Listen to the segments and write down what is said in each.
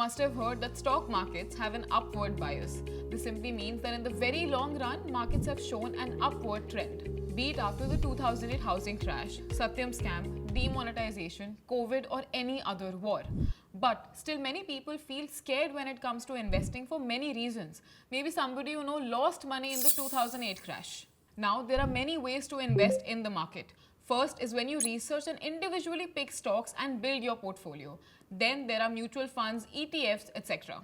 must have heard that stock markets have an upward bias. This simply means that in the very long run, markets have shown an upward trend. Be it after the 2008 housing crash, Satyam scam, demonetization, COVID or any other war. But still many people feel scared when it comes to investing for many reasons. Maybe somebody you know lost money in the 2008 crash. Now there are many ways to invest in the market. First is when you research and individually pick stocks and build your portfolio. Then there are mutual funds, ETFs, etc.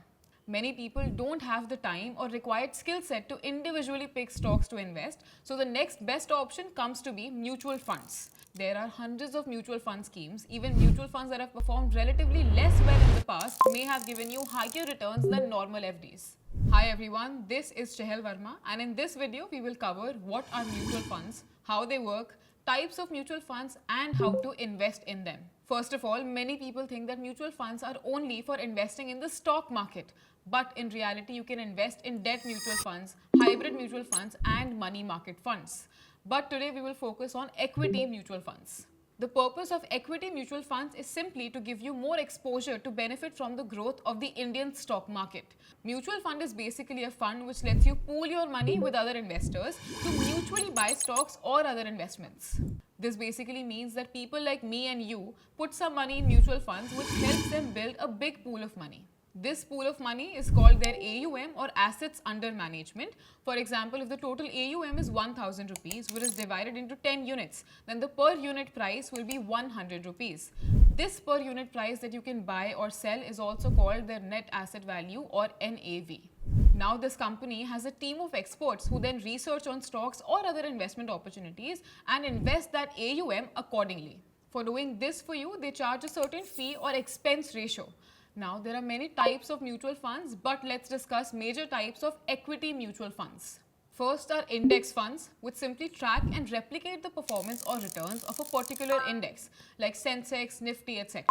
Many people don't have the time or required skill set to individually pick stocks to invest, so the next best option comes to be mutual funds. There are hundreds of mutual fund schemes. Even mutual funds that have performed relatively less well in the past may have given you higher returns than normal FDs. Hi everyone, this is Chahal Verma, and in this video we will cover what are mutual funds, how they work, types of mutual funds and how to invest in them. First of all, many people think that mutual funds are only for investing in the stock market, but in reality you can invest in debt mutual funds, hybrid mutual funds and money market funds. But today we will focus on equity mutual funds. The purpose of equity mutual funds is simply to give you more exposure to benefit from the growth of the Indian stock market. Mutual fund is basically a fund which lets you pool your money with other investors to mutually buy stocks or other investments. This basically means that people like me and you put some money in mutual funds which helps them build a big pool of money. This pool of money is called their AUM or assets under management. For example, if the total AUM is 1000 rupees, which is divided into 10 units, then the per unit price will be 100 rupees. This per unit price that you can buy or sell is also called their net asset value or NAV. Now this company has a team of experts who then research on stocks or other investment opportunities and invest that AUM accordingly. For doing this for you, they charge a certain fee or expense ratio. Now, there are many types of mutual funds, but let's discuss major types of equity mutual funds. First are index funds, which simply track and replicate the performance or returns of a particular index, like Sensex, Nifty, etc.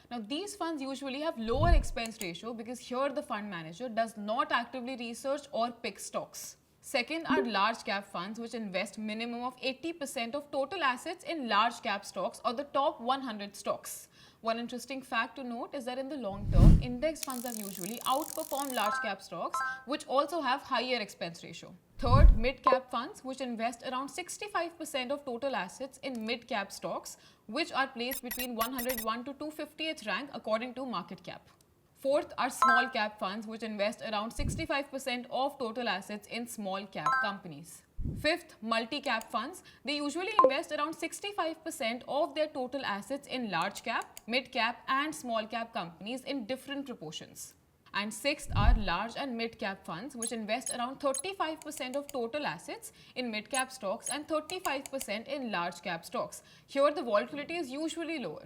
Now, these funds usually have lower expense ratio because here the fund manager does not actively research or pick stocks. Second are large cap funds, which invest minimum of 80% of total assets in large cap stocks or the top 100 stocks. One interesting fact to note is that in the long term, index funds have usually outperformed large cap stocks, which also have higher expense ratio. Third, mid cap funds, which invest around 65% of total assets in mid cap stocks, which are placed between 101 to 250th rank according to market cap. Fourth are small cap funds, which invest around 65% of total assets in small cap companies. Fifth, multi-cap funds. They usually invest around 65% of their total assets in large cap, mid cap and small cap companies in different proportions. And sixth are large and mid cap funds, which invest around 35% of total assets in mid cap stocks and 35% in large cap stocks. Here the volatility is usually lower.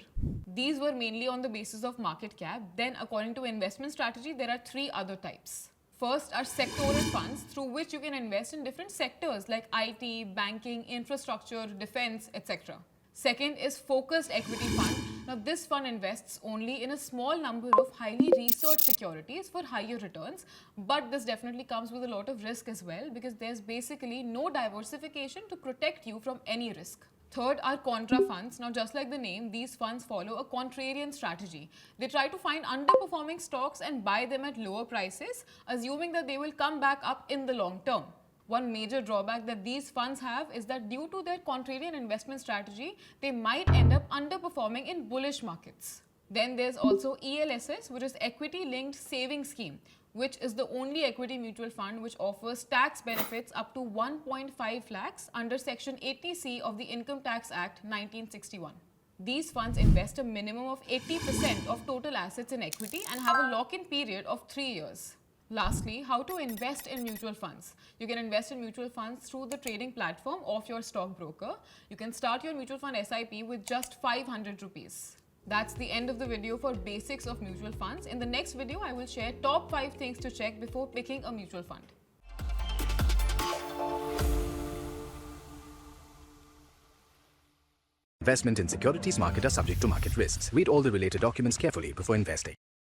These were mainly on the basis of market cap. Then according to investment strategy, there are three other types. First are sectoral funds, through which you can invest in different sectors like IT, banking, infrastructure, defense, etc. Second is focused equity fund. Now this fund invests only in a small number of highly researched securities for higher returns, but this definitely comes with a lot of risk as well because there's basically no diversification to protect you from any risk. Third are contra funds. Now just like the name, these funds follow a contrarian strategy. They try to find underperforming stocks and buy them at lower prices, assuming that they will come back up in the long term. One major drawback that these funds have is that due to their contrarian investment strategy, they might end up underperforming in bullish markets. Then there's also ELSS, which is Equity Linked Savings Scheme, which is the only equity mutual fund which offers tax benefits up to 1.5 lakhs under Section 80C of the Income Tax Act 1961. These funds invest a minimum of 80% of total assets in equity and have a lock-in period of 3 years. Lastly, how to invest in mutual funds. You can invest in mutual funds through the trading platform of your stockbroker. You can start your mutual fund SIP with just 500 rupees. That's the end of the video for basics of mutual funds. In the next video, I will share top 5 things to check before picking a mutual fund. Investment in securities market are subject to market risks. Read all the related documents carefully before investing.